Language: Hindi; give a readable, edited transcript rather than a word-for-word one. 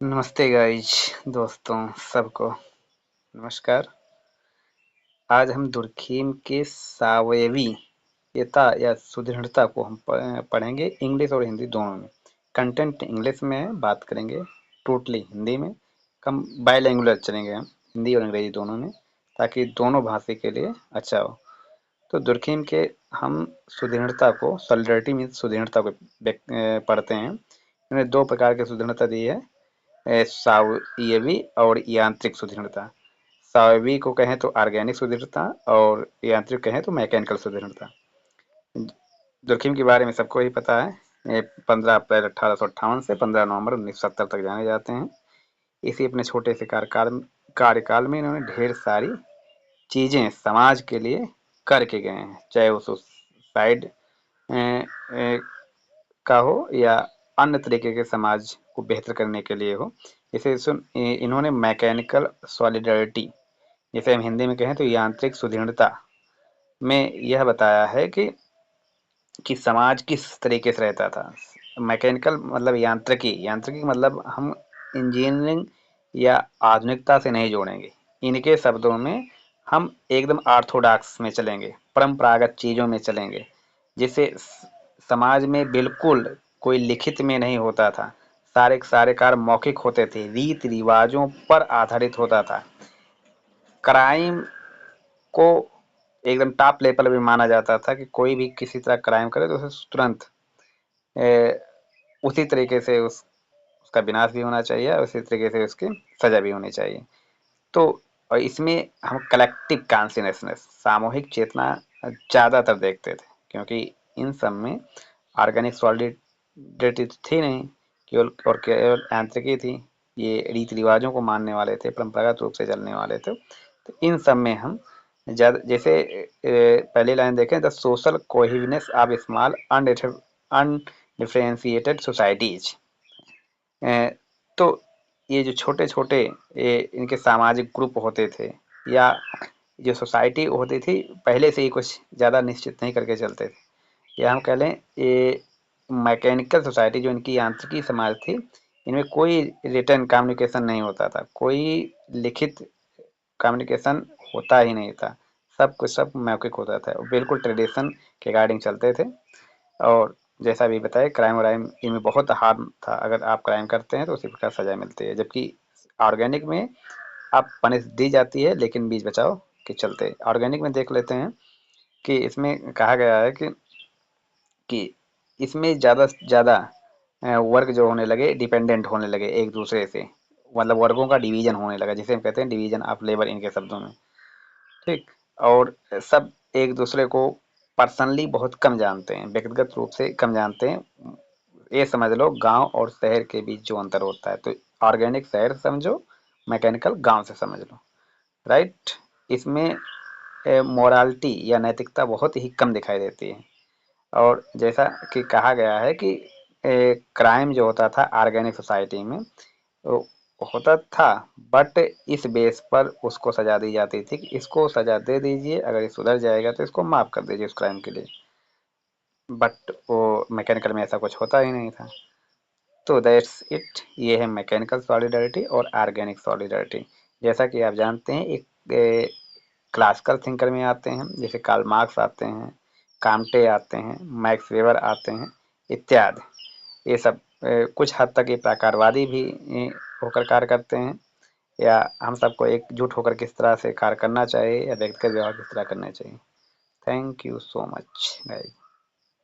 नमस्ते गाइज दोस्तों सबको नमस्कार। आज हम दुर्खीम के सावयवीयता या सुदृढ़ता को हम पढ़ेंगे इंग्लिश और हिंदी दोनों में। कंटेंट इंग्लिश में बात करेंगे, टोटली हिंदी में। कम बाइलैंग्युलर चलेंगे हम, हिंदी और अंग्रेजी दोनों में, ताकि दोनों भाषा के लिए अच्छा हो। तो दुर्खीम के हम सुदृढ़ता को, सॉलिडरिटी मीन्स सुदृढ़ता को पढ़ते हैं। इन्होंने दो प्रकार की सुदृढ़ता दी है, सावयवी और यांत्रिक सुदृढ़ता। सावयवी को कहें तो ऑर्गेनिक सुदृढ़ता और यांत्रिक कहें तो मैकेनिकल सुदृढ़ता। दुर्खीम के बारे में सबको ही पता है। 15 अप्रैल 1858 से 15 नवंबर 1970 तक जाने जाते हैं। इसी अपने छोटे से कार्यकाल में इन्होंने ढेर सारी चीजें समाज के लिए करके गए हैं, चाहे वो सुसाइड का हो या अन्य तरीके के समाज को बेहतर करने के लिए हो। इसे इन्होंने मैकेनिकल सॉलिडरिटी, जैसे हम हिंदी में कहें तो यांत्रिक सुदृढ़ता में यह बताया है कि समाज किस तरीके से रहता था। मैकेनिकल मतलब यांत्रिकी मतलब हम इंजीनियरिंग या आधुनिकता से नहीं जोड़ेंगे। इनके शब्दों में हम एकदम ऑर्थोडॉक्स में चलेंगे, परंपरागत चीज़ों में चलेंगे, जिससे समाज में बिल्कुल कोई लिखित में नहीं होता था। सारे सारे कार्य मौखिक होते थे, रीति रिवाजों पर आधारित होता था। क्राइम को एकदम टॉप लेवल पे माना जाता था कि कोई भी किसी तरह क्राइम करे तो उसे तुरंत उसी तरीके से उसका विनाश भी होना चाहिए और उसी तरीके से उसकी सजा भी होनी चाहिए। तो और इसमें हम कलेक्टिव कॉन्शियसनेस, सामूहिक चेतना ज़्यादातर देखते थे, क्योंकि इन सब में ऑर्गेनिक सॉलिडरिटी थी नहीं, केवल यांत्रिकी थी। ये रीति रिवाजों को मानने वाले थे, परंपरागत रूप से चलने वाले थे। तो इन सब में हम ज़्यादा, जैसे पहली लाइन देखें, the social cohesiveness of small undifferentiated societies. तो ये जो छोटे छोटे इनके सामाजिक ग्रुप होते थे या जो सोसाइटी होती थी, पहले से ही कुछ ज़्यादा निश्चित नहीं करके चलते थे, या हम कह लें ये मैकेनिकल सोसाइटी जो इनकी यांत्रिकी समाज थी, इनमें कोई रिटर्न कम्युनिकेशन नहीं होता था, कोई लिखित कम्युनिकेशन होता ही नहीं था। सब मौखिक होता था, बिल्कुल ट्रेडिशन के अकॉर्डिंग चलते थे। और जैसा भी बताया, क्राइम व्राइम इनमें बहुत हार्म था, अगर आप क्राइम करते हैं तो उसी प्रकार सजा मिलती है। जबकि ऑर्गेनिक में आप पनिश दी जाती है, लेकिन बीच बचाव के चलते। ऑर्गेनिक में देख लेते हैं कि इसमें कहा गया है कि इसमें ज़्यादा से ज़्यादा वर्ग जो होने लगे, डिपेंडेंट होने लगे एक दूसरे से, मतलब वर्गों का डिवीजन होने लगा, जिसे हम कहते हैं डिवीजन ऑफ लेबर इनके शब्दों में। ठीक। और सब एक दूसरे को पर्सनली बहुत कम जानते हैं, व्यक्तिगत रूप से कम जानते हैं। ये समझ लो गांव और शहर के बीच जो अंतर होता है, तो ऑर्गेनिक शहर समझो, मैकेनिकल गांव से समझ लो, राइट। इसमें मोरालिटी या नैतिकता बहुत ही कम दिखाई देती है। और जैसा कि कहा गया है कि क्राइम जो होता था ऑर्गेनिक सोसाइटी में वो होता था, बट इस बेस पर उसको सजा दी जाती थी कि इसको सजा दे दीजिए, अगर ये सुधर जाएगा तो इसको माफ कर दीजिए उस क्राइम के लिए। बट वो मैकेनिकल में ऐसा कुछ होता ही नहीं था। तो दैट्स इट, ये है मैकेनिकल सॉलिडरिटी और ऑर्गेनिक सॉलिडरिटी। जैसा कि आप जानते हैं, एक क्लासिकल थिंकर में आते हैं, जैसे कार्ल मार्क्स आते हैं, काम्टे आते हैं, मैक्स वेबर आते हैं इत्यादि। ये सब कुछ हद तक ये प्राकारवादी भी होकर कार्य करते हैं, या हम सबको एकजुट होकर किस तरह से कार्य करना चाहिए या व्यक्तिगत व्यवहार किस तरह करना चाहिए। Thank you so much guys.